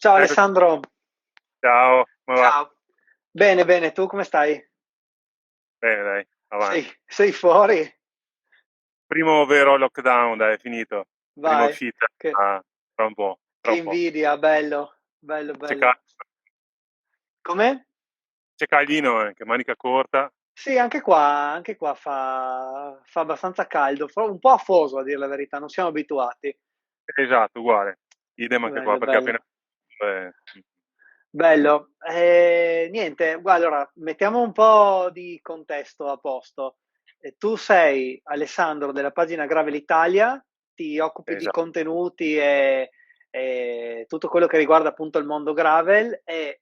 Ciao Eccoci. Alessandro. Ciao, come va? Ciao. Bene, bene, tu come stai? Bene, dai, Sei, avanti. sei fuori? Primo vero lockdown, dai, è finito. Prima Vai, uscita, che, tra un po', tra che un po'. invidia, bello, bello, C'è bello. ca- Com'è? c'è Caglino, che manica corta. Sì, anche qua fa abbastanza caldo, fa un po' afoso a dire la verità, non siamo abituati. Esatto, uguale. Idem anche qua, Bello, perché appena... bello. eh, Bello. Niente, guarda, allora, mettiamo un po' di contesto a posto. Tu sei Alessandro della pagina Gravel Italia, ti occupi di esatto, contenuti e tutto quello che riguarda appunto il mondo gravel e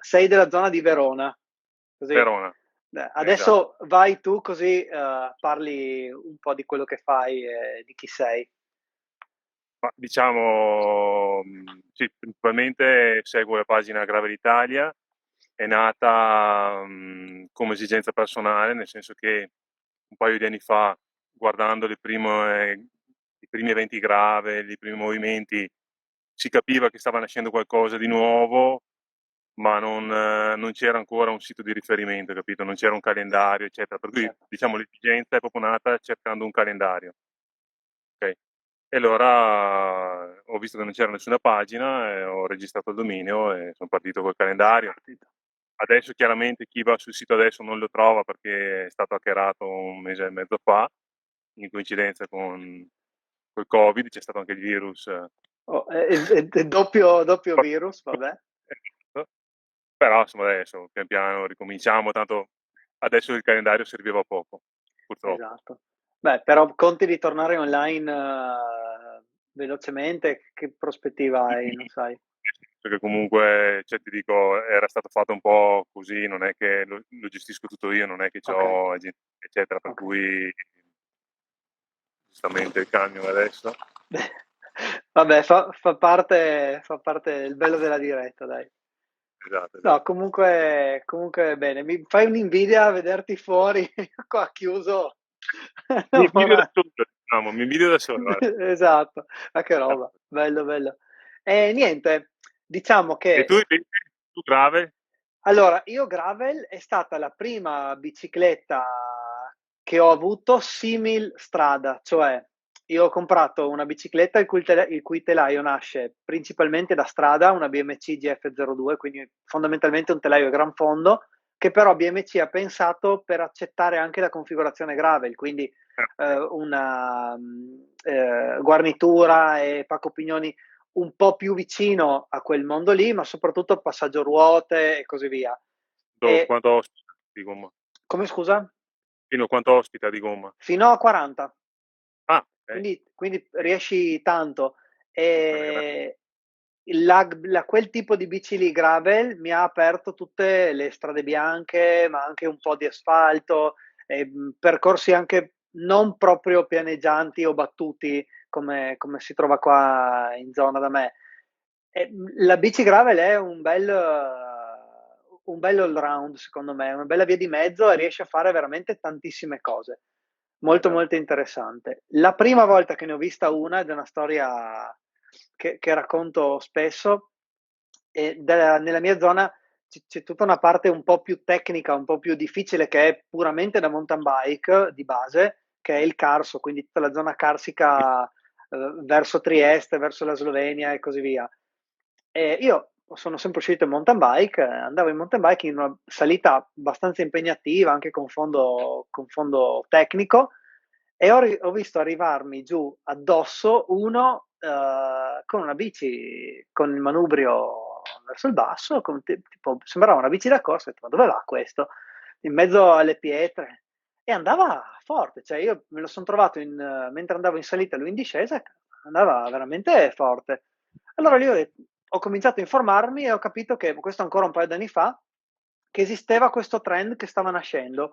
sei della zona di Verona. Così. Verona, esatto. Adesso vai tu così parli un po' di quello che fai e di chi sei. Ma diciamo, sì, principalmente seguo la pagina Gravel Italia, è nata come esigenza personale, nel senso che un paio di anni fa, guardando i primi eventi gravel, i primi movimenti, si capiva che stava nascendo qualcosa di nuovo, ma non c'era ancora un sito di riferimento, capito? Non c'era un calendario, eccetera. Per cui, Certo. diciamo, l'esigenza è proprio nata cercando un calendario. Ok. E allora ho visto che non c'era nessuna pagina, ho registrato il dominio e sono partito col Sei calendario. partito. Adesso chiaramente chi va sul sito adesso non lo trova perché è stato hackerato un mese e mezzo fa, in coincidenza con il Covid, c'è stato anche il virus. Oh, doppio virus, vabbè. Però insomma adesso pian piano ricominciamo, tanto adesso il calendario serviva a poco, purtroppo. Esatto. Beh, però conti di tornare online velocemente? Che prospettiva hai? Non sai. Perché comunque, cioè, ti dico, era stato fatto un po' così, non è che lo gestisco tutto io, non è che Ok, ho agenti, eccetera, per ok. cui giustamente il camion adesso. Beh, vabbè, fa parte il bello della diretta, dai. Esatto, No, esatto. comunque bene. Mi fai un'invidia a vederti fuori, qua chiuso. Mi invidio da Lavora- solo, diciamo, mi invidio da solo, guarda. Esatto, ma che roba, bello, bello. E niente, diciamo E tu che invece, tu grave? allora, io gravel è stata la prima bicicletta che ho avuto simil strada, cioè io ho comprato una bicicletta il cui telaio nasce principalmente da strada, una BMC GF02, quindi fondamentalmente un telaio a gran fondo, che però BMC ha pensato per accettare anche la configurazione gravel, quindi Ok, una guarnitura e pacco pignoni un po' più vicino a quel mondo lì, ma soprattutto passaggio ruote e così via. E quanto ospita di gomma? come scusa? Fino a quanto ospita di gomma? Fino a 40, Ah, ok. quindi Sì, riesci tanto. bella E quel tipo di bici lì gravel mi ha aperto tutte le strade bianche, ma anche un po' di asfalto, percorsi anche non proprio pianeggianti o battuti come si trova qua in zona da me. La bici gravel è un bel all round, secondo me, una bella via di mezzo e riesce a fare veramente tantissime cose. Molto, molto esatto. interessante. La prima volta che ne ho vista una, ed è una storia che racconto spesso, e nella mia zona c'è tutta una parte un po' più tecnica, un po' più difficile, che è puramente da mountain bike di base, che è il Carso, quindi tutta la zona carsica verso Trieste, verso la Slovenia e così via. E io sono sempre uscito in mountain bike, andavo in mountain bike in una salita abbastanza impegnativa, anche con fondo tecnico, e ho visto arrivarmi giù addosso uno con una bici con il manubrio verso il basso, tipo, sembrava una bici da corsa. Ho detto, ma dove va questo? In mezzo alle pietre. E andava forte, cioè io me lo sono trovato mentre andavo in salita, lui in discesa, andava veramente forte. Allora lì ho cominciato a informarmi e ho capito che, questo ancora un paio d'anni fa, che esisteva questo trend che stava nascendo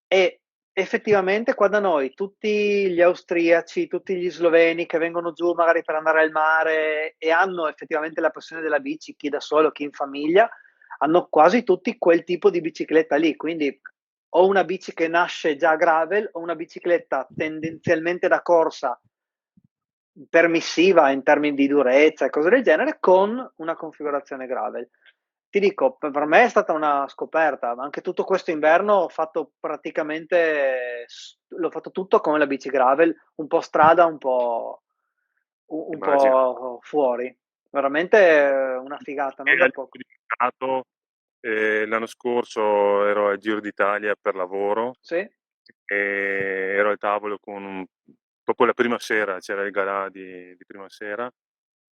e effettivamente qua da noi tutti gli austriaci, tutti gli sloveni che vengono giù magari per andare al mare e hanno effettivamente la passione della bici, chi da solo, chi in famiglia, hanno quasi tutti quel tipo di bicicletta lì, quindi o una bici che nasce già gravel o una bicicletta tendenzialmente da corsa permissiva in termini di durezza e cose del genere con una configurazione gravel. Ti dico, per me è stata una scoperta, ma anche tutto questo inverno ho fatto praticamente, l'ho fatto tutto come la bici gravel, un po' strada, un immagino. po' fuori. Veramente una figata, E non a da livello poco. di mercato, l'anno scorso ero al Giro d'Italia per lavoro Sì? e ero al tavolo proprio la prima sera, c'era il galà di prima sera,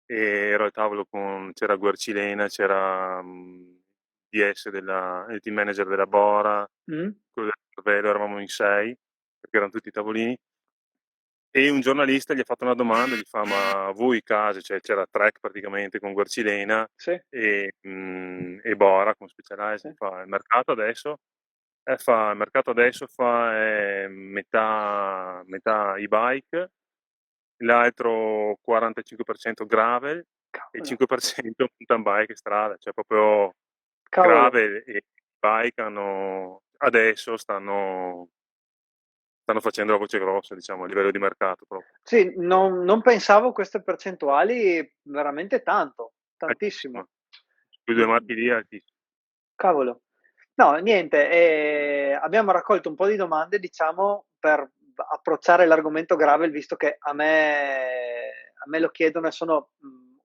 e ero al tavolo c'era Guercilena, c'era DS il team manager della Bora, Mm? quello del Cervelo, eravamo in 6, perché erano tutti tavolini. E un giornalista gli ha fatto una domanda, gli fa: ma voi case, cioè c'era Trek praticamente con Guercilena Sì, e Bora con sì. Specialized, fa il mercato adesso, il mercato adesso fa metà e-bike, l'altro 45% gravel e Cavolo, 5% mountain bike e strada, cioè proprio cavolo. gravel e bike adesso stanno facendo la voce grossa, diciamo, a livello di mercato proprio. Sì, non pensavo queste percentuali veramente tanto, Altissima. tantissimo. Quei due marchi lì altissimi. Cavolo. No, niente, abbiamo raccolto un po' di domande, diciamo, per approcciare l'argomento gravel, visto che a me lo chiedono e sono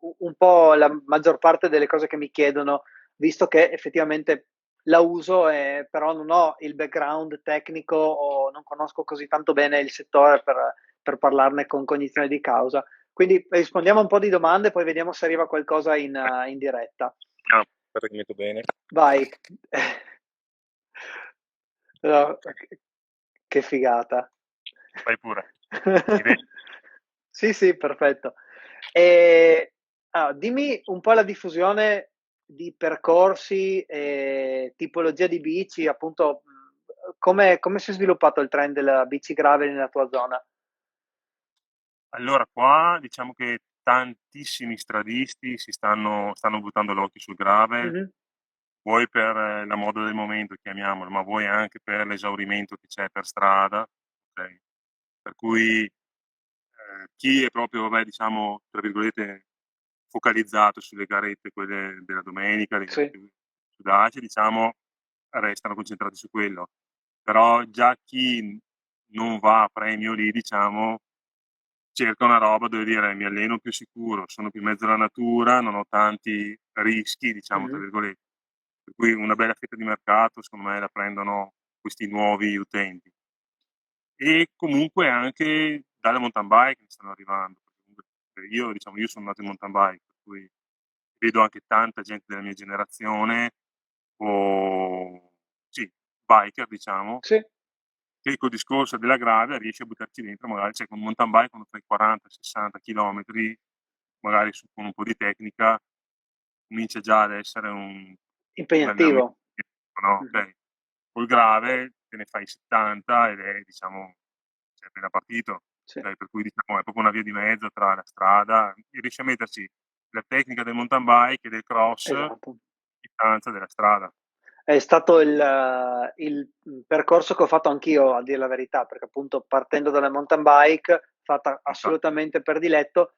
un po' la maggior parte delle cose che mi chiedono, visto che effettivamente la uso, però non ho il background tecnico o non conosco così tanto bene il settore per parlarne con cognizione di causa. Quindi rispondiamo a un po' di domande, poi vediamo se arriva qualcosa in diretta. Ah, aspetta che metto bene. Vai. No, che figata. Vai pure. Mi vedi? Sì, sì, perfetto. E, dimmi un po' la diffusione di percorsi e tipologia di bici, appunto, come si è sviluppato il trend della bici gravel nella tua zona? Allora, qua diciamo che tantissimi stradisti stanno buttando l'occhio sul gravel, Mhm. vuoi per la moda del momento, chiamiamolo, ma vuoi anche per l'esaurimento che c'è per strada. Ok? Per cui chi è proprio, vabbè, diciamo, tra virgolette, focalizzato sulle garette, quelle della domenica, le Sì. garette sudaci, diciamo, restano concentrati su quello. Però già chi non va a premio lì, diciamo, cerca una roba dove dire mi alleno più sicuro, sono più in mezzo alla natura, non ho tanti rischi, diciamo, tra Mhm. virgolette. Per cui una bella fetta di mercato, secondo me, la prendono questi nuovi utenti. E comunque anche dalle mountain bike ne stanno arrivando. Io, diciamo, io sono nato in mountain bike, per cui vedo anche tanta gente della mia generazione, o sì, biker, diciamo, Sì. che col discorso della grada riesce a buttarci dentro, magari cioè, con un mountain bike quando fai 40-60 km, magari con un po' di tecnica, comincia già ad essere un allenamento, Impegnativo. no? Mhm. Okay. Col grave te ne fai 70 ed è, diciamo, sei appena partito. Sì, Per cui diciamo, è proprio una via di mezzo tra la strada, e riesci a metterci la tecnica del mountain bike e del cross a esatto. distanza della strada. È stato il percorso che ho fatto anch'io, a dire la verità, perché appunto partendo dalla mountain bike, fatta Infatti, assolutamente per diletto,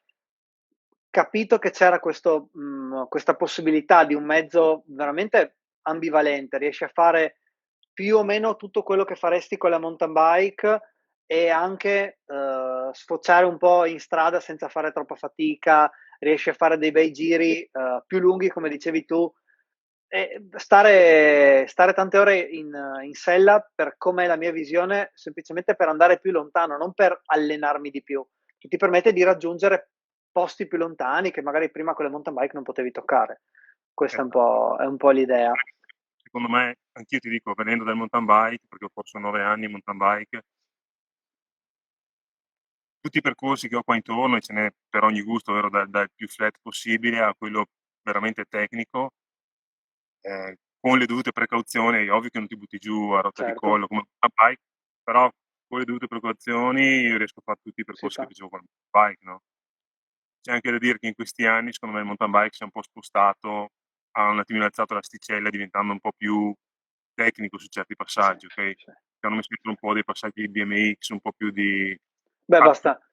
capito che c'era questa possibilità di un mezzo veramente ambivalente, riesci a fare più o meno tutto quello che faresti con la mountain bike e anche sfociare un po' in strada senza fare troppa fatica, riesci a fare dei bei giri più lunghi, come dicevi tu, e stare tante ore in sella, per come è la mia visione, semplicemente per andare più lontano, non per allenarmi di più, che ti permette di raggiungere posti più lontani che magari prima con le mountain bike non potevi toccare. Questa esatto. è un po' l'idea. Secondo me, anch'io ti dico, venendo dal mountain bike, perché ho corso 9 anni in mountain bike, tutti i percorsi che ho qua intorno, e ce n'è per ogni gusto, ovvero dal più flat possibile a quello veramente tecnico, con le dovute precauzioni. È ovvio che non ti butti giù a rotta di Certo, collo come un bike, però con le dovute precauzioni io riesco a fare tutti i si percorsi che fa. facevo con il bike, no? C'è anche da dire che in questi anni, secondo me, il mountain bike si è un po' spostato, ha un attimino alzato l'asticella, diventando un po' più tecnico su certi Sì, passaggi, ok? sì. Ci hanno messo dentro un po' dei passaggi di BMX, un po' più di Beh, ah, tu- basta.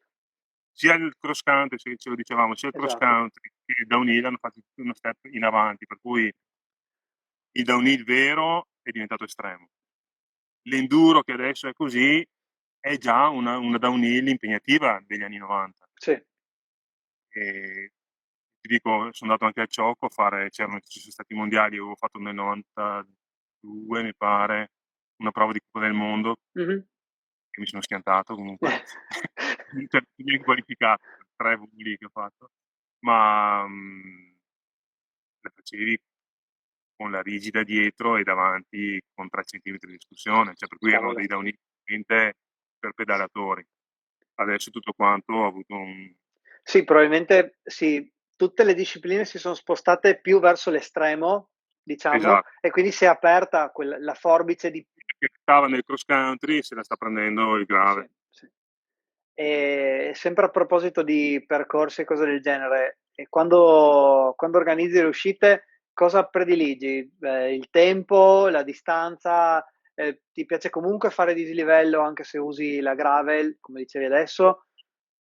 sia il cross country, se ce lo dicevamo, sia il cross esatto. country che il downhill hanno fatto tutti uno step in avanti, per cui il downhill vero è diventato estremo. L'enduro che adesso è così è già una downhill impegnativa degli anni 90. Sì, E ti dico, sono andato anche a Ciocco a fare, ci sono stati i mondiali, avevo fatto nel 92, mi pare, una prova di Coppa del Mondo, mhm. che mi sono schiantato comunque, cioè, mi ho qualificato per 3 voli che ho fatto, ma la facevi con la rigida dietro e davanti con 3 centimetri di escursione, cioè per cui erano Cavolo. dei downhill veramente per pedalatori. Adesso tutto quanto ha avuto un... Sì, probabilmente sì, tutte le discipline si sono spostate più verso l'estremo, diciamo, Esatto. e quindi si è aperta la forbice di... Che stava nel cross country se la sta prendendo il Sì, grave. sì. E sempre a proposito di percorsi e cose del genere, e quando organizzi le uscite, cosa prediligi? Il tempo, la distanza? Ti piace comunque fare dislivello anche se usi la gravel, come dicevi adesso?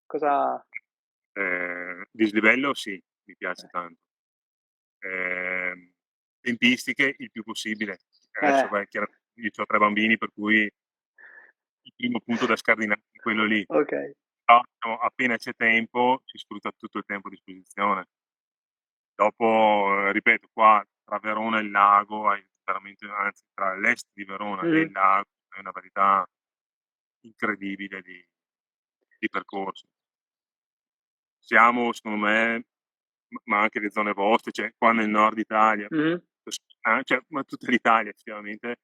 Cosa... Dislivello sì, mi piace tanto. Tempistiche il più possibile. Adesso Eh, vai, io ho 3 bambini, per cui il primo punto da scardinare è quello lì. ok. Però, no, appena c'è tempo si sfrutta tutto il tempo a disposizione. Dopo, ripeto, qua tra Verona e il lago hai veramente, anzi tra l'est di Verona e Mhm, il lago hai una varietà incredibile di percorsi. Siamo, secondo me, ma anche le zone vostre, cioè qua nel nord Italia, mhm. cioè, ma tutta l'Italia effettivamente,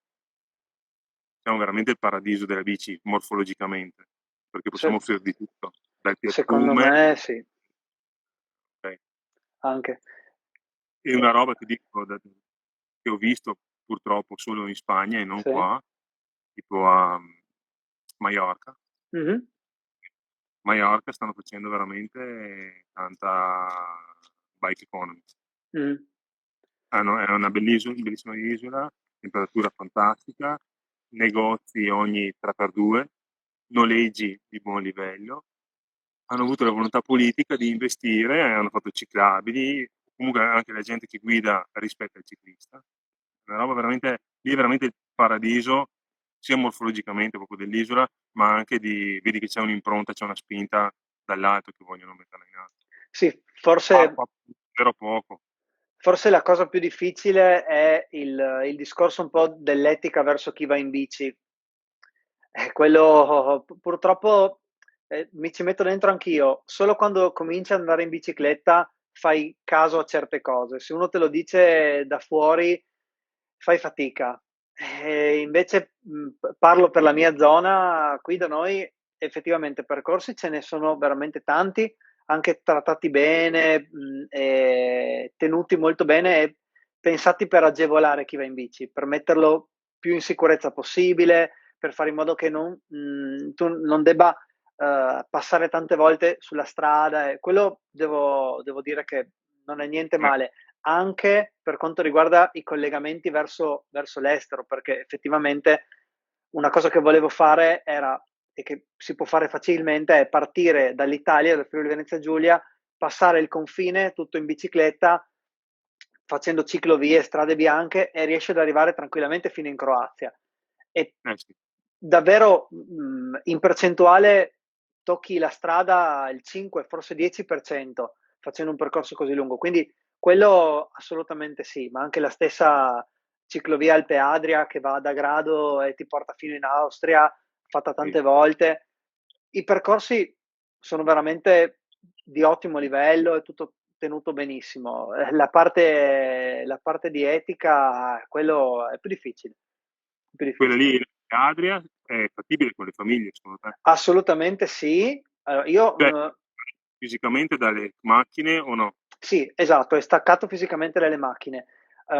siamo veramente il paradiso della bici morfologicamente, perché possiamo Se- offrire di tutto, dal secondo piattume, me sì, ok. anche. E una roba che dico, che ho visto purtroppo solo in Spagna e non Sì. qua, tipo a Maiorca. Mhm, Maiorca stanno facendo veramente tanta bike economy. mhm, È una bellissima isola, temperatura fantastica, negozi ogni 3x2, noleggi di buon livello. Hanno avuto la volontà politica di investire, hanno fatto ciclabili, comunque anche la gente che guida rispetta il ciclista. Una roba veramente, lì è veramente il paradiso, sia morfologicamente proprio dell'isola, ma anche vedi che c'è un'impronta, c'è una spinta dall'alto che vogliono metterla in atto. sì, Qua però poco. forse la cosa più difficile è il discorso un po' dell'etica verso chi va in bici. Quello purtroppo mi ci metto dentro anch'io. Solo quando cominci ad andare in bicicletta fai caso a certe cose. Se uno te lo dice da fuori, fai fatica. Invece parlo per la mia zona, qui da noi effettivamente percorsi ce ne sono veramente tanti, anche trattati bene, e tenuti molto bene e pensati per agevolare chi va in bici, per metterlo più in sicurezza possibile, per fare in modo che tu non debba passare tante volte sulla strada. E quello devo dire che non è niente Eh, male, anche per quanto riguarda i collegamenti verso l'estero, perché effettivamente una cosa che volevo fare era, e che si può fare facilmente, è partire dall'Italia, dal Friuli Venezia Giulia, passare il confine tutto in bicicletta, facendo ciclovie, strade bianche, e riesci ad arrivare tranquillamente fino in Croazia. E sì. davvero in percentuale tocchi la strada il 5, forse 10% facendo un percorso così lungo. Quindi quello assolutamente sì, ma anche la stessa ciclovia Alpe Adria che va da Grado e ti porta fino in Austria, fatta Sì. tante volte. I percorsi sono veramente di ottimo livello, è tutto tenuto benissimo. La parte di etica, quello è più difficile. Più Quella difficile. lì, Adria, è fattibile con le famiglie, secondo te? Assolutamente sì. Allora, Cioè, io fisicamente dalle macchine o no? sì, esatto, è staccato fisicamente dalle macchine.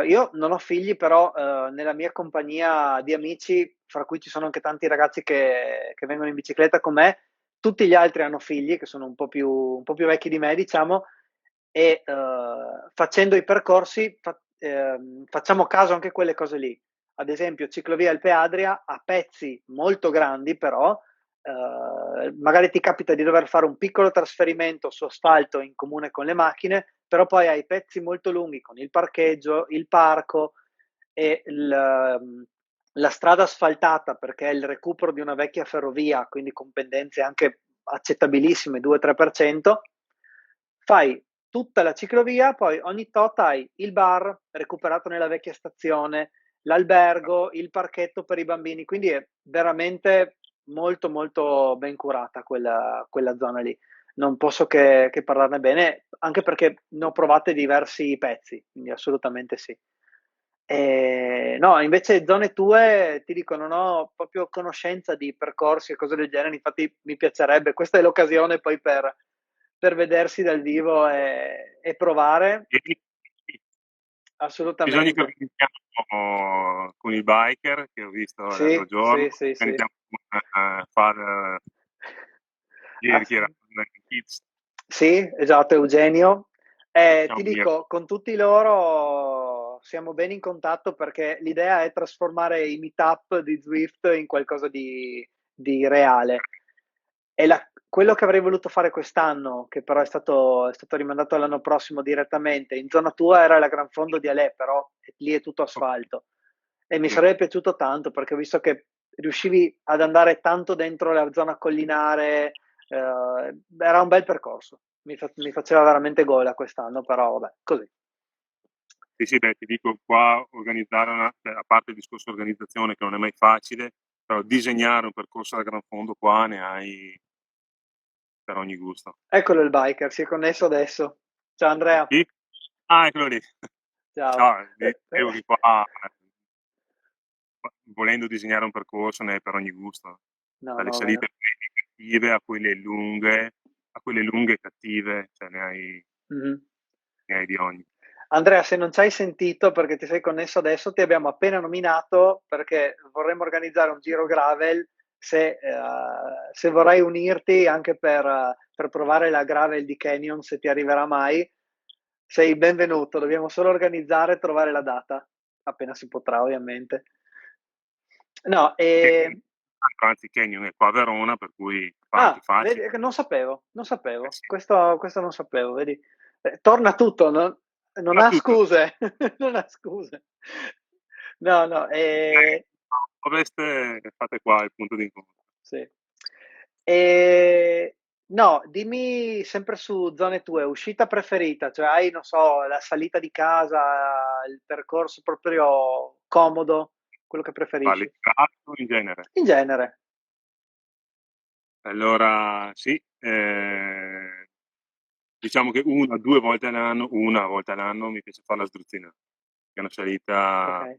Io non ho figli, però nella mia compagnia di amici, fra cui ci sono anche tanti ragazzi che vengono in bicicletta con me, tutti gli altri hanno figli, che sono un po' più vecchi di me, diciamo, e facendo i percorsi facciamo caso anche a quelle cose lì. Ad esempio, ciclovia Alpe Adria a pezzi molto grandi, però magari ti capita di dover fare un piccolo trasferimento su asfalto in comune con le macchine, però poi hai pezzi molto lunghi con il parcheggio, il parco e la strada asfaltata, perché è il recupero di una vecchia ferrovia, quindi con pendenze anche accettabilissime, 2-3%, fai tutta la ciclovia, poi ogni tot hai il bar recuperato nella vecchia stazione, l'albergo, il parchetto per i bambini, quindi è veramente molto molto ben curata quella zona lì. Non posso che parlarne bene, anche perché ne ho provate diversi pezzi, quindi assolutamente sì. No, invece zone tue, ti dico, non ho proprio conoscenza di percorsi e cose del genere, infatti mi piacerebbe, questa è l'occasione poi per vedersi dal vivo e provare, E bisogna che assolutamente. organizziamo con i biker, che ho visto l'altro Sì, giorno, sì, sì, sì. organizziamo far ieri che era Kids, Sì, esatto, Eugenio. Ti facciamo un dico, con tutti loro siamo ben in contatto perché l'idea è trasformare i meetup di Zwift in qualcosa di reale. E quello che avrei voluto fare quest'anno, che però è stato rimandato all'anno prossimo direttamente, in zona tua era la Gran Fondo di Alè, però lì è tutto asfalto. E mi sì. sarebbe piaciuto tanto perché ho visto che riuscivi ad andare tanto dentro la zona collinare, era un bel percorso. Mi faceva veramente gola quest'anno, però vabbè, così. Sì, sì, beh, ti dico qua organizzare cioè, a parte il discorso organizzazione che non è mai facile, però disegnare un percorso da gran fondo qua ne hai per ogni gusto. Eccolo il biker, si è connesso adesso. Ciao Andrea, Sì? Ah, eccolo lì. ciao. No, dicevo che qua volendo disegnare un percorso ne hai per ogni gusto, No, dalle no, bene. salite cattive a quelle lunghe e cattive, cioè Mhm. ne hai di ogni. Andrea, se non ci hai sentito perché ti sei connesso adesso, ti abbiamo appena nominato perché vorremmo organizzare un giro gravel. Se vorrai unirti anche per provare la gravel di Canyon, se ti arriverà mai, sei benvenuto. Dobbiamo solo organizzare e trovare la data, appena si potrà, ovviamente. No, Anzi, Canyon è qua a Verona, per cui parti ah, facile. vedi, non sapevo, non Eh sapevo. sì, Questo non sapevo, vedi. Torna tutto, non fa ha tutto. scuse, non ha scuse. No, no, Ovest fate qua il punto di incontro. sì. No, dimmi sempre su zone tue, uscita preferita, cioè hai, non so, la salita di casa, il percorso proprio comodo, quello che Vale preferisci. il caso in genere. In genere, Allora, sì, diciamo che una volta all'anno mi piace fare la sdruzzina, che è una ok. salita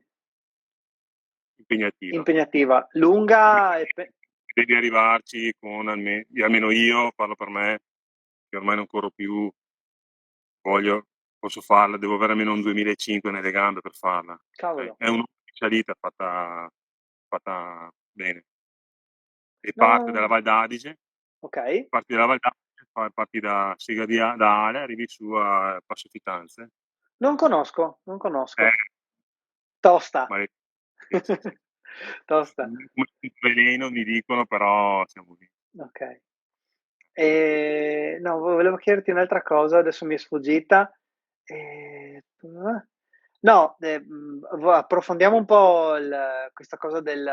impegnativa. Impegnativa, lunga e Devi arrivarci con almeno io, parlo per me, che ormai non corro più, posso farla, devo avere almeno un 2005 nelle gambe per farla. Okay? cavolo. È una salita fatta bene. E parte dalla No, Val d'Adige, ok. parti dalla Val d'Adige, parti da Sega da Ale, arrivi su a Passo Fitanze. Non conosco, non Eh, conosco. Tosta. ma sì, sì, sì. Tosta, Un veleno mi dicono, però siamo lì. ok. No, volevo chiederti un'altra cosa, adesso mi è sfuggita. No, approfondiamo un po' questa cosa del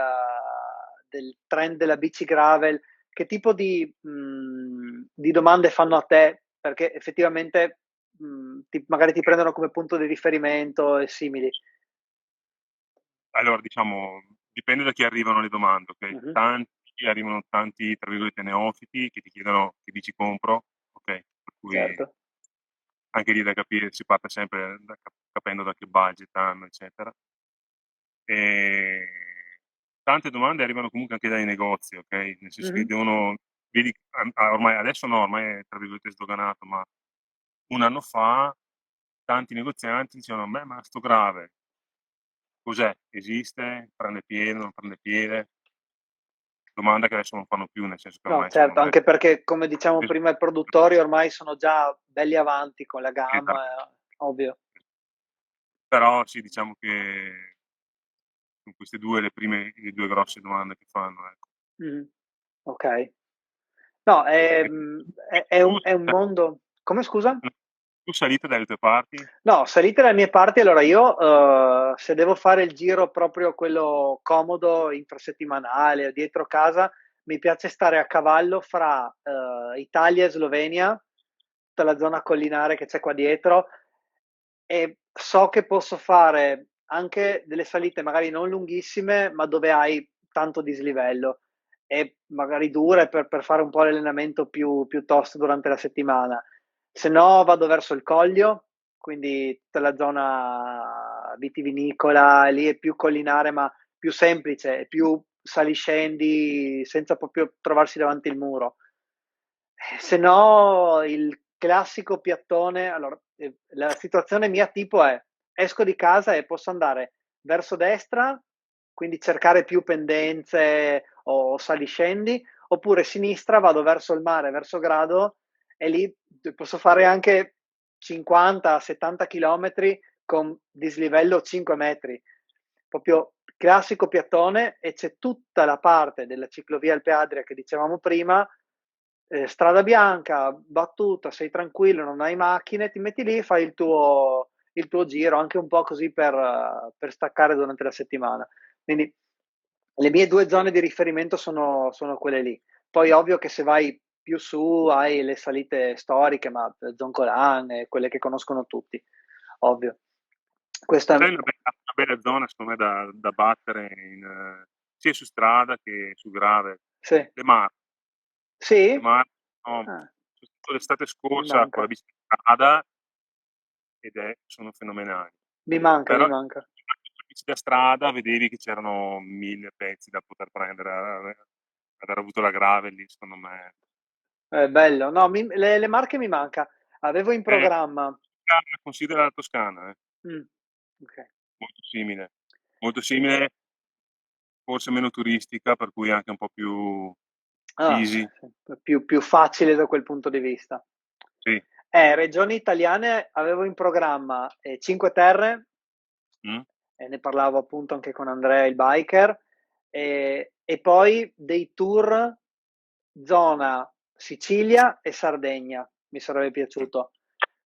trend della bici gravel. Che tipo di domande fanno a te? Perché effettivamente magari ti prendono come punto di riferimento e simili. Allora, diciamo, dipende da chi arrivano le domande, ok? Mhm, Arrivano tanti, tra virgolette, neofiti che ti chiedono che bici compro, ok? Per cui certo. anche lì da capire, si parte sempre capendo da che budget hanno, eccetera. E tante domande arrivano comunque anche dai negozi, ok? Nel senso che Mhm, vedi, ormai, adesso no, ormai è tra virgolette sdoganato, ma un anno fa tanti negozianti dicevano, beh, ma sto grave, cos'è? Esiste? Prende piede, non prende piede? Domanda che adesso non fanno più, nel senso che no, ormai certo, secondo me anche perché, come diciamo prima, i produttori ormai sono già belli avanti con la gamma, ovvio. però sì, diciamo che sono queste due le due grosse domande che fanno, ecco. Mhm. Ok. No, E è è un mondo. Come scusa? tu salite dalle tue parti? No, salite dalle mie parti, allora io se devo fare il giro proprio quello comodo, infrasettimanale, dietro casa, mi piace stare a cavallo fra Italia e Slovenia, tutta la zona collinare che c'è qua dietro, e so che posso fare anche delle salite magari non lunghissime, ma dove hai tanto dislivello e magari dure per fare un po' l'allenamento più tosto durante la settimana. Se no vado verso il Coglio, quindi tutta la zona vitivinicola, lì è più collinare ma più semplice, è più saliscendi senza proprio trovarsi davanti il muro. Se no il classico piattone, allora la situazione mia tipo è esco di casa e posso andare verso destra, quindi cercare più pendenze o saliscendi, oppure sinistra vado verso il mare, verso Grado e lì posso fare anche 50-70 km con dislivello 5 metri, proprio classico piattone e c'è tutta la parte della ciclovia Alpe Adria che dicevamo prima, strada bianca, battuta, sei tranquillo, non hai macchine, ti metti lì, fai il tuo giro, anche un po' così per staccare durante la settimana. Quindi le mie due zone di riferimento sono quelle lì. Poi ovvio che se vai più su hai le salite storiche, ma Zoncolan e quelle che conoscono tutti, ovvio. Sai Questa, una bella zona secondo me da battere sia su strada che su grave? sì. Le Marche. Le Sì? Marche, no, Ah, sono stato l'estate mi scorsa con manca. la bicicletta sono fenomenali. Mi manca, Però mi con manca. la bici da strada vedevi che c'erano 1000 pezzi da poter prendere, aver avuto la grave lì secondo me. Bello. No, le Marche mi manca. Avevo in Eh, programma. considera la Toscana, Mm, ok. molto simile. Molto simile, forse meno turistica, per cui anche un po' più Ah, easy. sì, più facile da quel punto di vista. Sì. Regioni italiane avevo in programma Cinque Terre, Mm? e ne parlavo appunto anche con Andrea, il biker, e poi dei tour zona Sicilia e Sardegna, mi sarebbe Mm. piaciuto,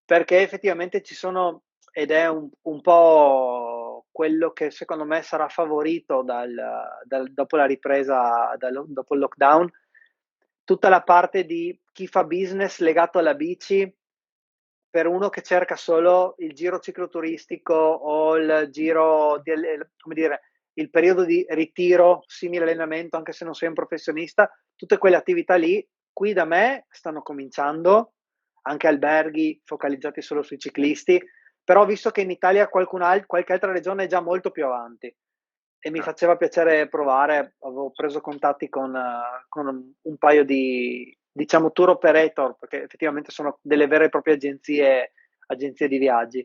perché effettivamente ci sono, ed è un po' quello che secondo me sarà favorito dopo la ripresa, dopo il lockdown, tutta la parte di chi fa business legato alla bici per uno che cerca solo il giro cicloturistico o il giro, come dire, il periodo di ritiro simile allenamento, anche se non sei un professionista, tutte quelle attività lì, qui da me stanno cominciando, anche alberghi focalizzati solo sui ciclisti, però ho visto che in Italia qualche altra regione è già molto più avanti e mi Ah, faceva piacere provare, avevo preso contatti con un paio di, diciamo, tour operator, perché effettivamente sono delle vere e proprie agenzie di viaggi.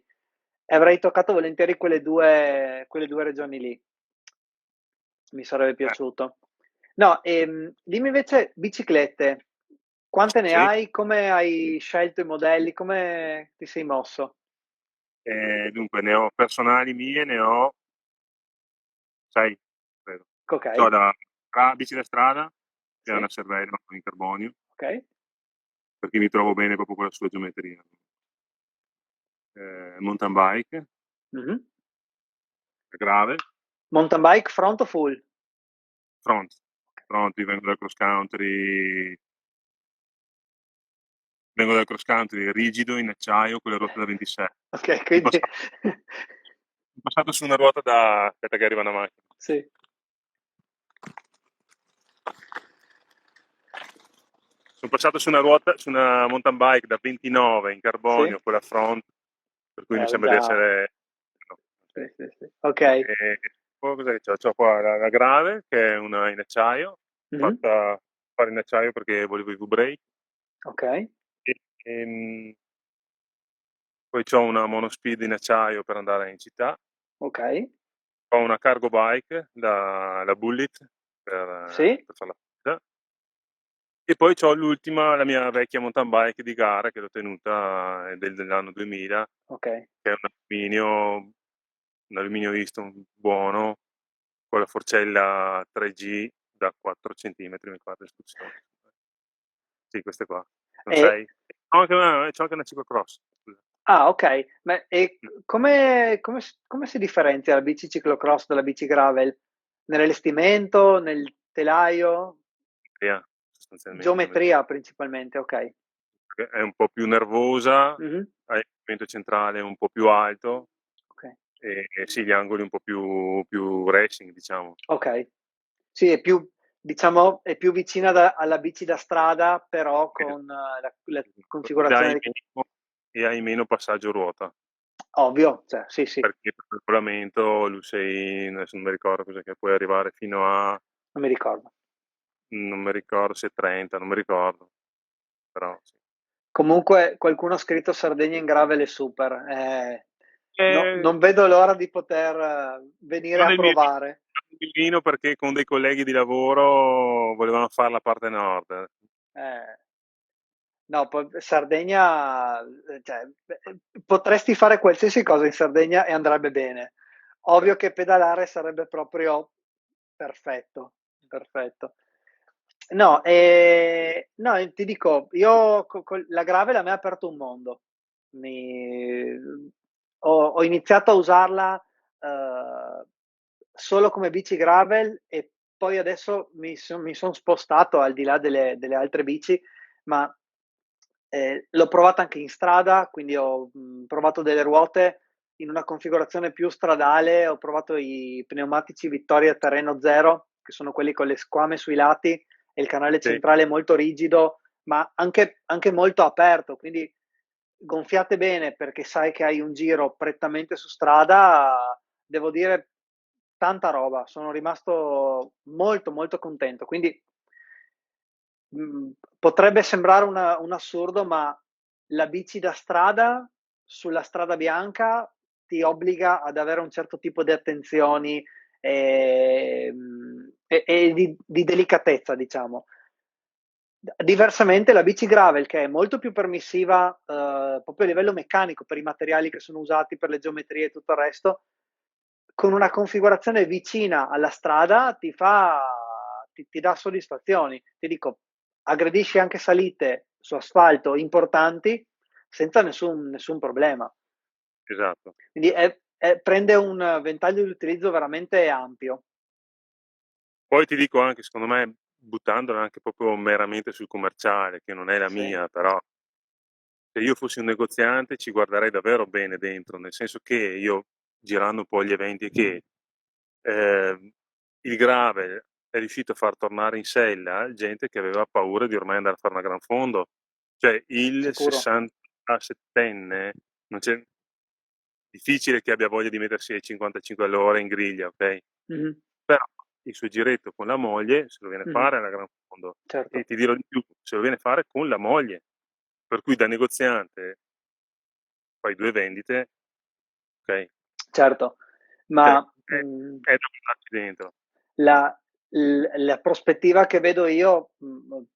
E avrei toccato volentieri quelle due regioni lì, mi sarebbe eh, piaciuto. No, dimmi invece biciclette, quante ne sì. hai? Come hai scelto i modelli? Come ti sei mosso? Dunque, ne ho personali mie, ne ho 6, credo. Ok, C'ho bici da strada, che è una sì, Cervelo in carbonio, ok. perché mi trovo bene proprio con la sua geometria. Mountain bike, Mhm. grave, Mountain bike front o full? front. Front, io vengo dal cross country rigido, in acciaio, con le ruote da 26. Ok, In quindi passato, in passato su una ruota da... Aspetta che arriva una macchina. sì, Sono passato su una mountain bike da 29 in sì, carbonio con la front, per cui mi sembra di già, essere... no, sì, ok. sì, sì. Ok, E poi cosa che c'ho? C'ho qua la grave, che è una in acciaio, mhm, fatta fare in acciaio perché volevo i V-brake. ok, E, poi c'ho una monospeed in acciaio per andare in città. ok, Ho una cargo bike, la Bullet, sì, per fare la spesa. E poi c'ho l'ultima, la mia vecchia mountain bike di gara che l'ho tenuta dell'anno 2000, ok, che è un alluminio Easton buono, con la forcella 3G da 4 centimetri, mi pare, l'estrusione. Sì, queste qua. Non E, sei? C'ho anche una ciclocross. Scusa. ok, ma come si differenzia la bici ciclocross dalla bici gravel? Nell'allestimento, nel telaio? Geometria, sostanzialmente, Geometria principalmente, ok. perché è un po' più nervosa, Mhm, ha il movimento centrale un po' più alto ok. e sì, gli angoli un po' più racing, diciamo. Ok. Sì, è più, diciamo, è più vicina alla bici da strada, però con la Ed configurazione hai meno passaggio ruota, ovvio, cioè, sì, sì, perché per il regolamento l'U6, adesso non mi ricordo cos'è che puoi arrivare fino a, non mi ricordo. non mi ricordo se 30, non mi ricordo, però sì. Comunque, qualcuno ha scritto Sardegna in gravel è super. Eh, Non vedo l'ora di poter venire io a nel provare. Mirino perché con dei colleghi di lavoro volevano fare la parte nord. Eh, no, poi Sardegna, cioè, potresti fare qualsiasi cosa in Sardegna e andrebbe bene. Ovvio che pedalare sarebbe proprio perfetto, perfetto. No, no, ti dico, io con la gravel a me ha aperto un mondo. Mi- ho iniziato a usarla solo come bici gravel e poi adesso mi son spostato al di là delle altre bici, ma l'ho provata anche in strada, quindi ho provato delle ruote in una configurazione più stradale, ho provato i pneumatici Vittoria Terreno Zero, che sono quelli con le squame sui lati e il canale Sì, centrale molto rigido, ma anche molto aperto, quindi gonfiate bene perché sai che hai un giro prettamente su strada, devo dire tanta roba, sono rimasto molto molto contento, quindi mh, potrebbe sembrare un assurdo, ma la bici da strada sulla strada bianca ti obbliga ad avere un certo tipo di attenzioni e di delicatezza, diciamo. Diversamente la bici gravel, che è molto più permissiva proprio a livello meccanico per i materiali che sono usati, per le geometrie e tutto il resto, con una configurazione vicina alla strada ti dà soddisfazioni. Ti dico, aggredisci anche salite su asfalto importanti senza nessun problema. esatto. Quindi prende un ventaglio di utilizzo veramente ampio. Poi ti dico anche, secondo me, buttandola anche proprio meramente sul commerciale, che non è la Sì, mia, però se io fossi un negoziante ci guarderei davvero bene dentro, nel senso che io, girando un po' gli eventi, che eh, il gravel è riuscito a far tornare in sella gente che aveva paura di ormai andare a fare una gran fondo. Cioè il sicuro. 67enne, non c'è difficile che abbia voglia di mettersi ai 55 all'ora in griglia, ok? Mhm, Però il suo giretto con la moglie se lo viene a mhm, fare alla gran fondo. E certo. ti dirò di più, se lo viene a fare con la moglie. Per cui da negoziante fai 2 vendite, ok? Certo, Cioè, ma è da guardarci dentro. la, la prospettiva che vedo io,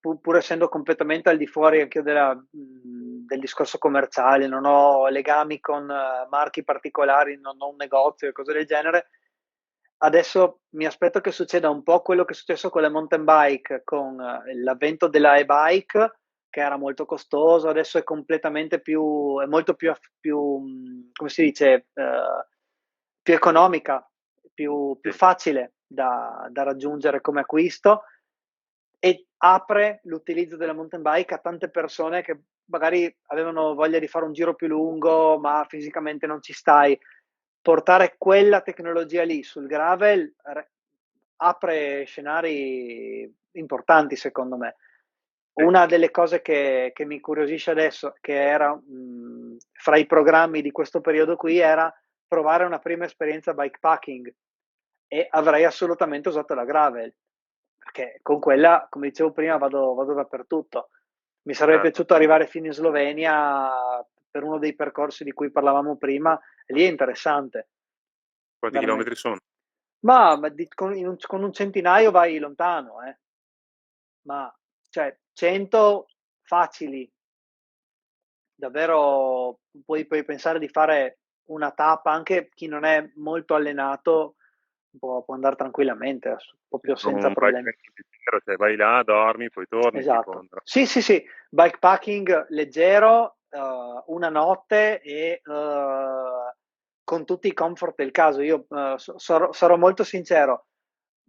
pur essendo completamente al di fuori anche del discorso commerciale, non ho legami con marchi particolari, non ho un negozio e cose del genere. Adesso mi aspetto che succeda un po' quello che è successo con le mountain bike, con l'avvento della e-bike, che era molto costoso, adesso è completamente è molto come si dice, più economica, più Sì, facile da raggiungere come acquisto e apre l'utilizzo della mountain bike a tante persone che magari avevano voglia di fare un giro più lungo, ma fisicamente non ci stai. Portare quella tecnologia lì sul gravel apre scenari importanti, secondo me. sì. Una delle cose che mi incuriosisce adesso, che era fra i programmi di questo periodo qui, era provare una prima esperienza bikepacking e avrei assolutamente usato la gravel, perché con quella, come dicevo prima, vado dappertutto. Mi sarebbe Certo. piaciuto arrivare fino in Slovenia per uno dei percorsi di cui parlavamo prima, e lì è interessante, Quanti veramente. chilometri sono? Con un centinaio vai lontano, ma cioè 100 facili, davvero puoi pensare di fare una tappa, anche chi non è molto allenato, può andare tranquillamente, proprio Con senza un problemi. bikepacking leggero, cioè vai là, dormi, poi torni, tipo. Esatto. Sì, sì, sì, bikepacking leggero, una notte e con tutti i comfort del caso. Io sarò molto sincero,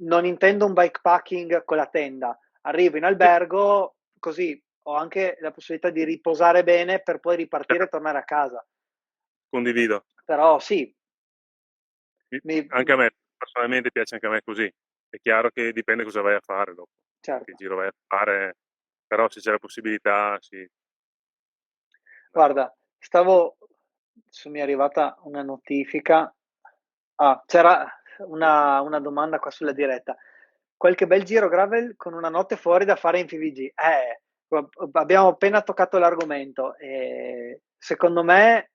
non intendo un bikepacking con la tenda. Arrivo in Sì, albergo, così ho anche la possibilità di riposare bene per poi ripartire e certo, tornare a casa. condivido. Però sì, Mi mi, anche a me, personalmente piace anche a me così. È chiaro che dipende cosa vai a fare dopo, che certo. giro vai a fare, però se c'è la possibilità sì. Guarda, adesso mi è arrivata una notifica. Ah, c'era una domanda qua sulla diretta. Qualche bel giro gravel con una notte fuori da fare in PVG? Abbiamo appena toccato l'argomento. Secondo me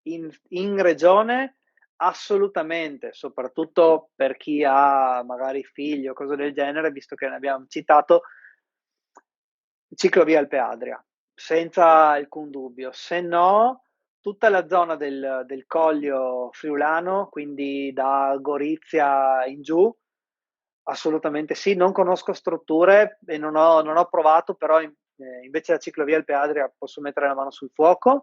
in regione assolutamente, soprattutto per chi ha magari figli o cose del genere, visto che ne abbiamo citato, ciclovia Alpe Adria, senza alcun dubbio. Se no, tutta la zona del Coglio Friulano, quindi da Gorizia in giù, assolutamente sì. Non conosco strutture e non ho provato, però invece la ciclovia Alpe Adria posso mettere la mano sul fuoco.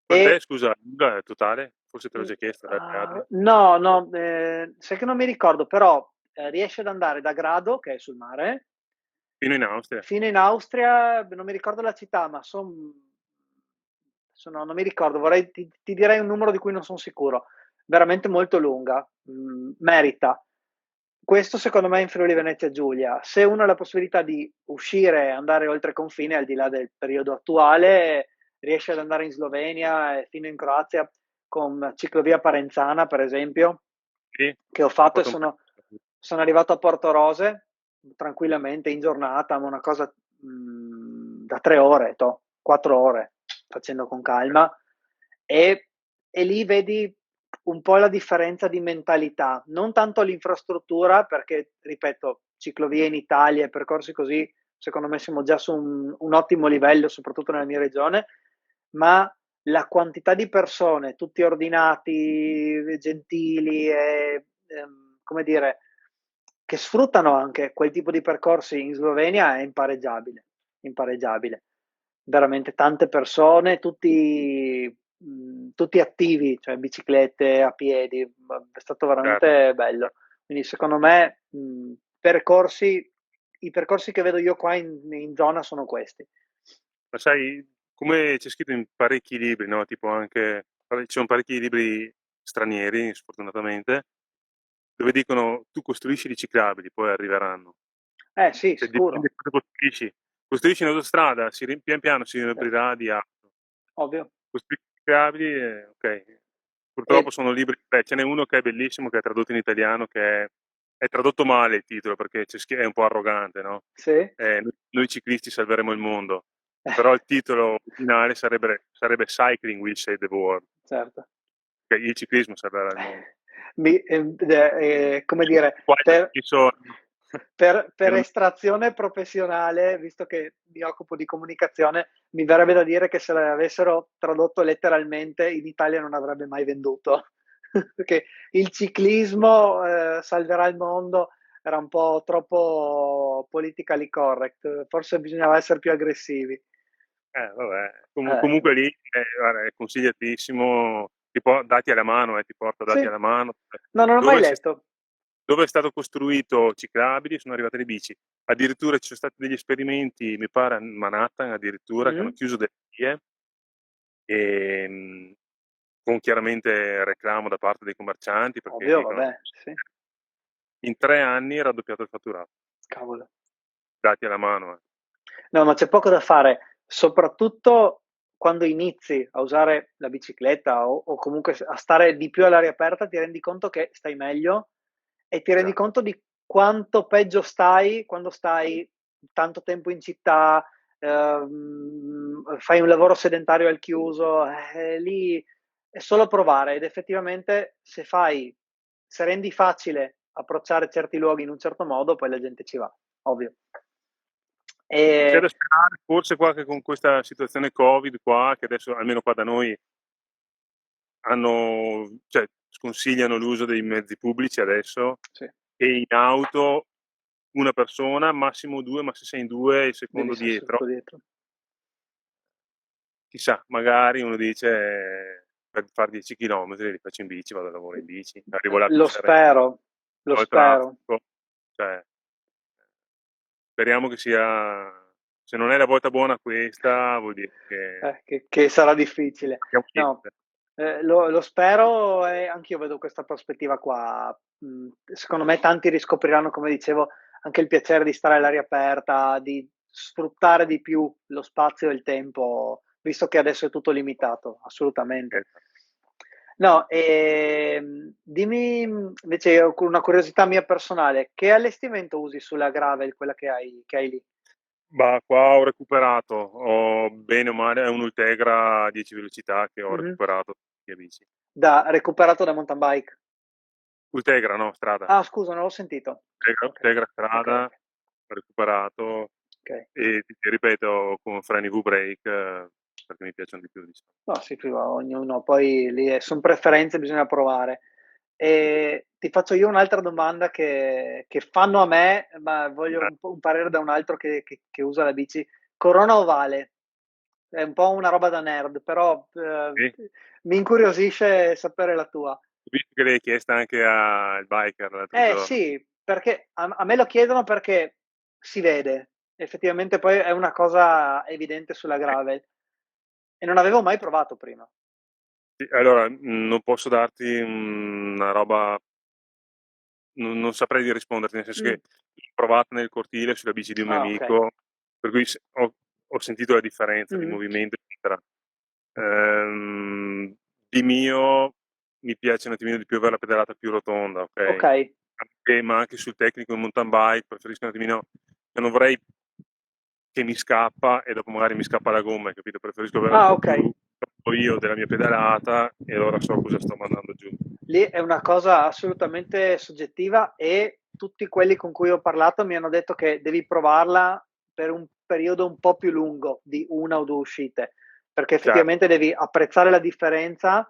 Quant'è, E scusa, lunga totale? Forse te l'ho già chiesto, dai, Adria. no, no, sai che non mi ricordo, però riesce ad andare da Grado, che è sul mare, Fino in Austria. fino in Austria, non mi ricordo la città, ma non mi ricordo, ti direi un numero di cui non sono sicuro. Veramente molto lunga, merita. Questo secondo me in Friuli Venezia Giulia. Se uno ha la possibilità di uscire e andare oltre confine, al di là del periodo attuale, riesce ad andare in Slovenia e fino in Croazia con ciclovia Parenzana, per esempio, Sì, che ho ho fatto e fatto un sono arrivato a Porto Rose tranquillamente in giornata, ma una cosa da 3 ore, 4 ore, facendo con calma. E lì vedi un po' la differenza di mentalità, non tanto l'infrastruttura, perché, ripeto, ciclovie in Italia e percorsi così, secondo me siamo già su un ottimo livello, soprattutto nella mia regione, ma la quantità di persone, tutti ordinati, gentili e, come dire, che sfruttano anche quel tipo di percorsi in Slovenia è impareggiabile, impareggiabile. Veramente tante persone, tutti attivi, cioè biciclette, a piedi, è stato certo. veramente bello. Quindi secondo me i percorsi che vedo io qua in zona sono questi. Ma sai, come c'è scritto in parecchi libri, no? Tipo anche, ci sono parecchi libri stranieri, sfortunatamente, dove dicono tu costruisci i ciclabili, poi arriveranno. Sì, Cioè sicuro, dipende cosa costruisci. Costruisci in autostrada, pian piano si certo, riempirà di auto. ovvio. Costruisci ciclabili, ok. Purtroppo E, sono libri, ce n'è uno che è bellissimo, che è tradotto in italiano, che è tradotto male il titolo, perché è un po' arrogante, no? sì, Noi ciclisti salveremo il mondo, però il titolo originale sarebbe Cycling Will Save the World, certo. cioè il ciclismo salverà il mondo. Come dire, Qua per, ci sono. per Che non- estrazione professionale, visto che mi occupo di comunicazione, mi verrebbe da dire che se l'avessero tradotto letteralmente in Italia non avrebbe mai venduto. Perché il ciclismo salverà il mondo era un po' troppo politically correct, forse bisognava essere più aggressivi. Vabbè. Eh, Comunque lì guarda, è consigliatissimo, dati alla mano, ti porto dati sì, alla mano. no, non ho mai Dove, si- letto. dove è stato costruito ciclabili sono arrivate le bici. Addirittura ci sono stati degli esperimenti, mi pare a Manhattan addirittura, che hanno Mm, chiuso delle vie e, con chiaramente reclamo da parte dei commercianti perché ovvio, dicono vabbè, sì, in 3 anni è raddoppiato il fatturato, cavolo. dati alla mano. No, ma c'è poco da fare, soprattutto quando inizi a usare la bicicletta o comunque a stare di più all'aria aperta, ti rendi conto che stai meglio e ti rendi Esatto, conto di quanto peggio stai quando stai tanto tempo in città, fai un lavoro sedentario al chiuso, lì è solo provare ed effettivamente se rendi facile approcciare certi luoghi in un certo modo, poi la gente ci va, ovvio. c'è E, da sperare forse qua che con questa situazione Covid qua, che adesso almeno qua da noi cioè, sconsigliano l'uso dei mezzi pubblici adesso, Sì, e in auto una persona, massimo due, ma se sei in due il devi secondo essere dietro. seduto dietro. Chissà, magari uno dice per fare 10 chilometri li faccio in bici, vado a lavoro in bici, arrivo là più Lo sereno, spero, lo ho il spero. traffico, cioè speriamo che sia, se non è la volta buona questa, vuol dire che Che sarà difficile. abbiamo No, niente. lo spero e anch'io vedo questa prospettiva qua. Secondo me tanti riscopriranno, come dicevo, anche il piacere di stare all'aria aperta, di sfruttare di più lo spazio e il tempo, visto che adesso è tutto limitato, assolutamente. No, dimmi invece una curiosità mia personale, che allestimento usi sulla gravel, quella che hai lì? Ma qua ho recuperato, ho bene o male, è un Ultegra a 10 velocità che ho Mhm. recuperato via bici. Recuperato da mountain bike. Ultegra, no, strada. Ah, scusa, non l'ho sentito. Ok, Ultegra ok, strada, ok. ho recuperato Ok. e ti ripeto con freni V-brake perché mi piacciono di più, diciamo. No, sì, sì, ma ognuno, poi lì sono preferenze, bisogna provare. E ti faccio io un'altra domanda che fanno a me, ma voglio un parere da un altro che usa la bici. Corona ovale? È un po' una roba da nerd, però Sì. mi incuriosisce sapere la tua. Ho visto che l'hai chiesta anche al biker l'altro Eh giorno. sì, perché a me lo chiedono perché si vede, effettivamente poi è una cosa evidente sulla Sì. gravel e non avevo mai provato prima. Sì, allora, non posso darti una roba, non saprei di risponderti, nel senso che Mm. l'ho provata nel cortile sulla bici di un mio Ah, ok. amico, per cui ho sentito la differenza di Mhm. movimento, eccetera. Ehm, di mio mi piace un attimino di più avere la pedalata più rotonda, Ok. ok? Ma anche sul tecnico in mountain bike preferisco un attimino, io non vorrei che mi scappa e dopo magari mi scappa la gomma, hai capito? Preferisco avere un Ah, po' ok. più io della mia pedalata e allora so cosa sto mandando giù. Lì è una cosa assolutamente soggettiva e tutti quelli con cui ho parlato mi hanno detto che devi provarla per un periodo un po' più lungo di una o due uscite, perché Certo, effettivamente devi apprezzare la differenza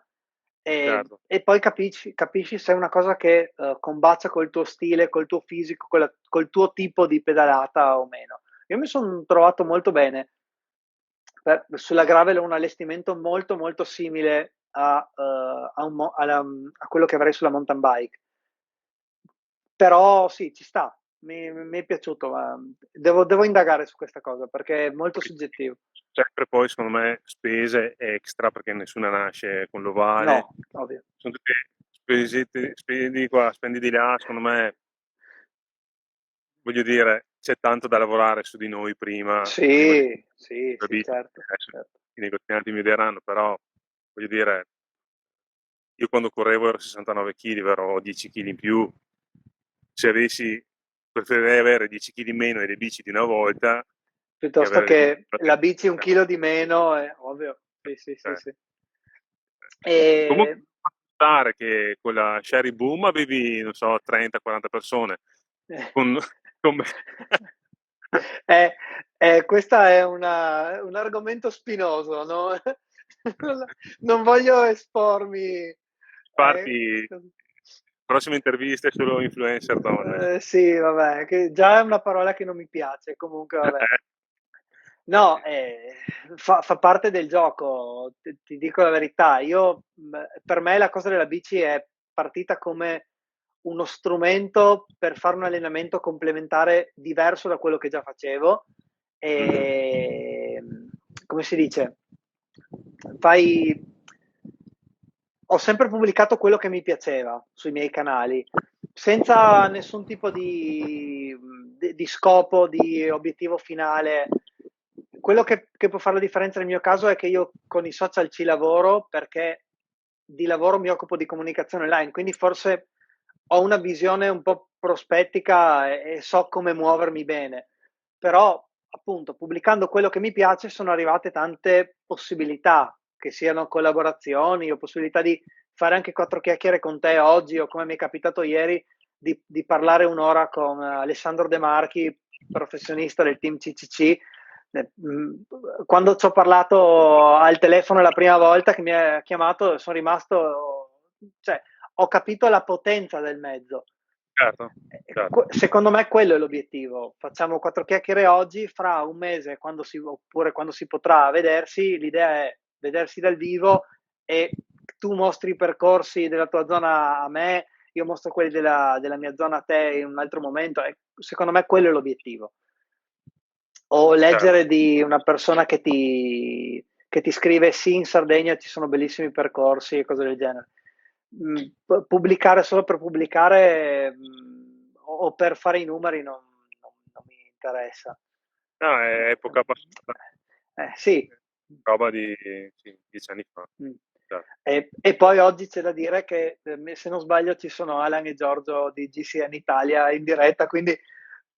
certo. e poi capisci se è una cosa che combacia col tuo stile, col tuo fisico, col tuo tipo di pedalata o meno. Io mi sono trovato molto bene. Sulla gravel ho un allestimento molto molto simile a quello che avrei sulla mountain bike. Però sì, ci sta, mi è piaciuto, ma devo indagare su questa cosa perché è molto soggettivo. Sempre poi secondo me spese extra perché nessuna nasce con l'ovale, No, ovvio. sono tutte spendi qua, spendi di là, secondo me, voglio dire, c'è tanto da lavorare su di noi prima di Sì, sì, sì, capire, certo, adesso certo. i negozianti mi diranno, però voglio dire, io quando correvo ero 69 kg, ero 10 kg in più, se avessi, preferirei avere 10 kg in meno e le bici di una volta che Piuttosto avere le bici che di la bici un una chilo di meno, è ovvio. Sì, sì, sì, volta. sì. Comunque, E, notare che con la Sherry Boom avevi, non so, 30-40 persone. eh, Con, con me. Eh, questo è un argomento spinoso, no? Non voglio espormi. Infatti, prossime interviste solo influencer donne. Sì, vabbè, che già è una parola che non mi piace, comunque vabbè. No, fa parte del gioco, ti dico la verità. Per me la cosa della bici è partita come uno strumento per fare un allenamento complementare diverso da quello che già facevo. Mhm. E, come si dice? Fai, ho sempre pubblicato quello che mi piaceva sui miei canali, senza nessun tipo di scopo, di obiettivo finale. Quello che può fare la differenza nel mio caso è che io con i social ci lavoro perché di lavoro mi occupo di comunicazione online, quindi forse ho una visione un po' prospettica e so come muovermi bene, però appunto pubblicando quello che mi piace sono arrivate tante possibilità, che siano collaborazioni o possibilità di fare anche quattro chiacchiere con te oggi o come mi è capitato ieri di parlare un'ora con Alessandro De Marchi, professionista del team CCC. Quando ci ho parlato al telefono la prima volta che mi ha chiamato, sono rimasto, cioè, ho capito la potenza del mezzo. certo, certo. Secondo me quello è l'obiettivo. Facciamo quattro chiacchiere oggi, fra un mese, oppure quando si potrà vedersi, l'idea è vedersi dal vivo e tu mostri i percorsi della tua zona a me, io mostro quelli della mia zona a te in un altro momento. E secondo me quello è l'obiettivo. O Certo. leggere di una persona che ti scrive sì, in Sardegna ci sono bellissimi percorsi e cose del genere. Pubblicare solo per pubblicare o per fare i numeri non mi interessa. No, è epoca passata, Sì. roba di sì, 10 anni fa. Mm. Certo. E poi oggi c'è da dire che, se non sbaglio, ci sono Alan e Giorgio di GCN Italia in diretta, quindi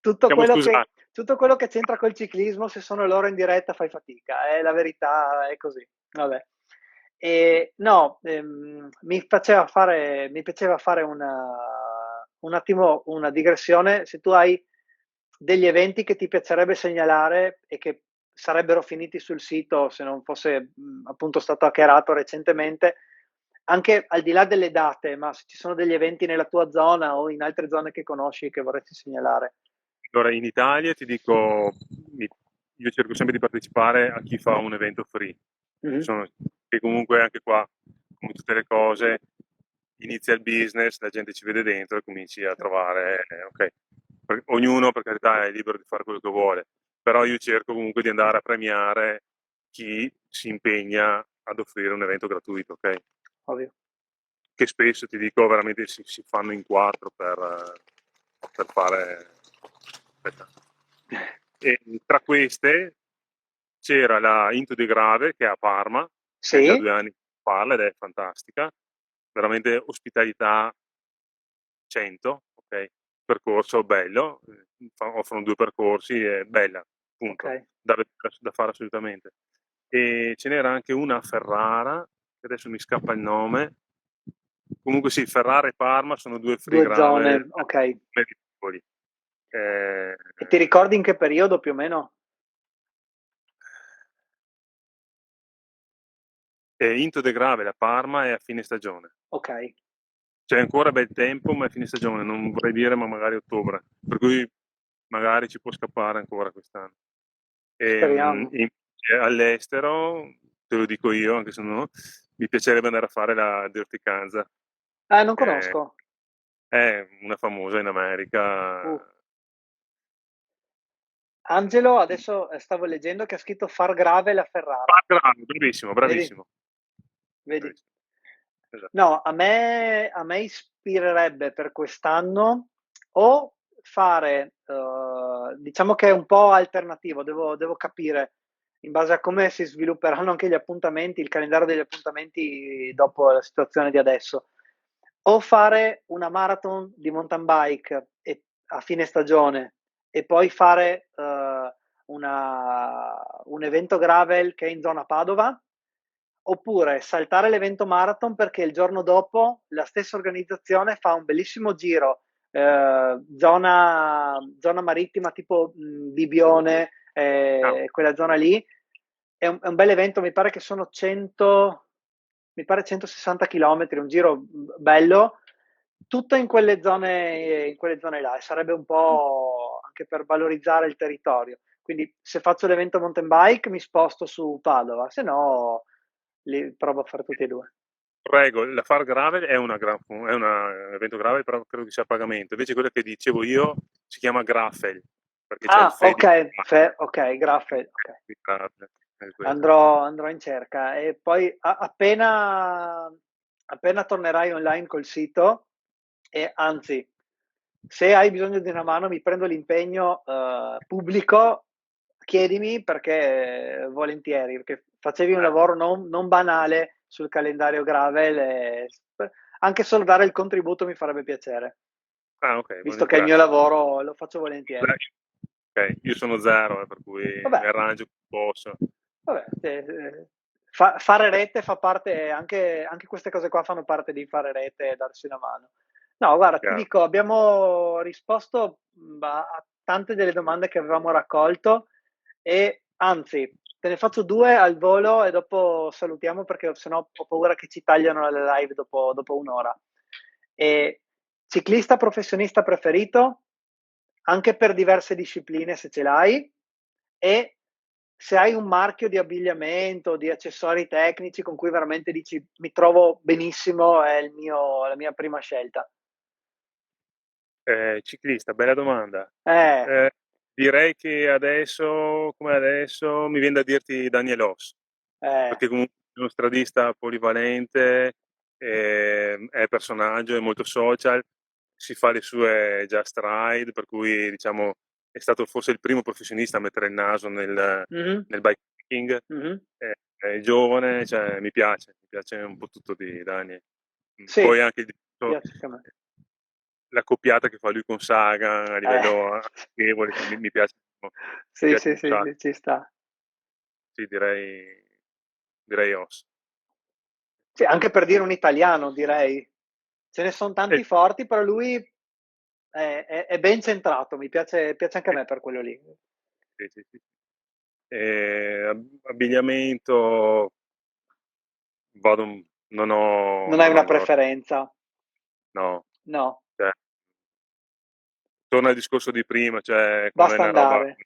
tutto Siamo quello che, scusati. tutto quello che c'entra col ciclismo, se sono loro in diretta fai fatica, la verità è così. Vabbè. E, no, mi piaceva fare un attimo una digressione. Se tu hai degli eventi che ti piacerebbe segnalare e che sarebbero finiti sul sito se non fosse appunto stato hackerato recentemente, anche al di là delle date, ma se ci sono degli eventi nella tua zona o in altre zone che conosci che vorresti segnalare. Allora, in Italia ti dico, io cerco sempre di partecipare a chi fa un evento free. Mhm. Che comunque anche qua, come tutte le cose, inizia il business, la gente ci vede dentro e cominci a trovare, ok, ognuno per carità è libero di fare quello che vuole, però io cerco comunque di andare a premiare chi si impegna ad offrire un evento gratuito, ok? Ovvio. Che spesso ti dico veramente si fanno in quattro per fare. Aspetta. E tra queste c'era la Into the Grave che è a Parma, che è già Sì, 2 anni che parla ed è fantastica, veramente ospitalità 100, ok? Percorso bello, offrono 2 percorsi, è bella, ok. punto, da fare assolutamente. E ce n'era anche una a Ferrara, che adesso mi scappa il nome. Comunque sì, Ferrara e Parma sono 2 free Due gravel zone, ok. meritevoli. Eh, E ti ricordi in che periodo più o meno? Into the Gravel a Parma è a fine stagione. Ok, C'è ancora bel tempo, ma è fine stagione, non vorrei dire, ma magari ottobre. Per cui magari ci può scappare ancora quest'anno. speriamo. All'estero, te lo dico io, anche se no, mi piacerebbe andare a fare la Dirty Kanza, Non che conosco. è una famosa in Uh. America. Angelo, adesso stavo leggendo che ha scritto Far Gravel a Ferrara. Bravissimo, Vedi? bravissimo. Vedi? Bravissimo. Esatto. No, a me ispirerebbe per quest'anno o fare, diciamo che è un po' alternativo, devo capire in base a come si svilupperanno anche gli appuntamenti, il calendario degli appuntamenti dopo la situazione di adesso, o fare una marathon di mountain bike a fine stagione e poi fare un evento gravel che è in zona Padova, oppure saltare l'evento marathon perché il giorno dopo la stessa organizzazione fa un bellissimo giro, zona marittima tipo Bibione, Ah, quella zona lì. È un bel evento, mi pare che sono 100, mi pare 160 km, un giro bello, tutto in quelle zone là, e sarebbe un po' anche per valorizzare il territorio. Quindi se faccio l'evento mountain bike mi sposto su Padova, se no li provo a fare tutti e due. Prego, la Far Gravel è un evento grave, però credo che sia a pagamento. Invece quello che dicevo io si chiama Graffel, perché c'è il Ah, Fe ok, di ok, Graffel, ok. Gravel, è questo. Andrò in cerca e poi appena tornerai online col sito, e anzi, se hai bisogno di una mano, mi prendo l'impegno pubblico, chiedimi perché volentieri, perché facevi un Eh, lavoro non banale sul calendario Gravel e anche solo dare il contributo mi farebbe piacere, ok, visto che è il mio grazie. lavoro lo faccio volentieri. Ok, io sono zero, per cui mi Vabbè, arrangio come posso. Vabbè, fare rete fa parte, anche queste cose qua fanno parte di fare rete e darsi una mano. No, guarda, ti Chiaro. dico, abbiamo risposto a tante delle domande che avevamo raccolto e anzi, te ne faccio due al volo e dopo salutiamo perché sennò ho paura che ci tagliano le live dopo un'ora. E ciclista professionista preferito? Anche per diverse discipline se ce l'hai, e se hai un marchio di abbigliamento, di accessori tecnici con cui veramente dici mi trovo benissimo, è la mia prima scelta. Ciclista, bella domanda. Eh, Eh, direi che adesso, come adesso, mi viene da dirti Daniel Oss, eh, perché comunque è uno stradista polivalente, è personaggio, è molto social, si fa le sue just ride, per cui diciamo è stato forse il primo professionista a mettere il naso mhm, nel bikepacking, mhm. è giovane, cioè, mi piace un po' tutto di Daniel. Sì, Poi anche piace anche a me. la coppiata che fa lui con Sagan a Eh. livello amichevole, mi piace, mi Sì, piace sì, un sì, sacco. sì, ci sta. Sì, direi Oss. Sì, anche per Tu? dire un italiano, direi. Ce ne sono Eh, tanti forti, però lui è ben centrato, piace anche a sì, me per quello lì. sì, sì, sì. Abbigliamento, vado, Non hai non ho una grosso, preferenza? no. No, Cioè, torna al discorso di prima, cioè basta andare.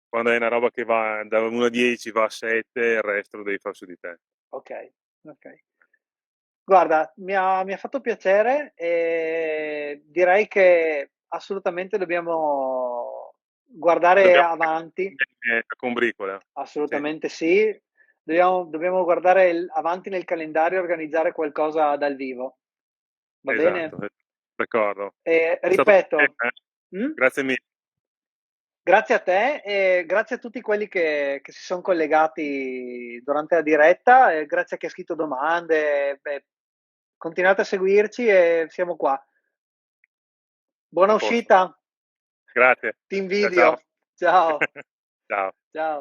quando è una roba che va da 1 a 10 va a 7, il resto lo devi fare su di te. Ok, ok. Guarda, mi ha fatto piacere e direi che assolutamente dobbiamo guardare Dobbiamo avanti. la combricola. Sì, Assolutamente sì. Dobbiamo guardare avanti nel calendario e organizzare qualcosa dal vivo. Va bene? esatto, d'accordo. E È stato un piacere, ripeto, eh. mm? Grazie mille. Grazie a te e grazie a tutti quelli che si sono collegati durante la diretta e grazie a chi ha scritto domande. Beh, continuate a seguirci e siamo qua. Buona A posto. uscita, Grazie. ti Ciao, ciao. invidio. Ciao, Ciao. ciao.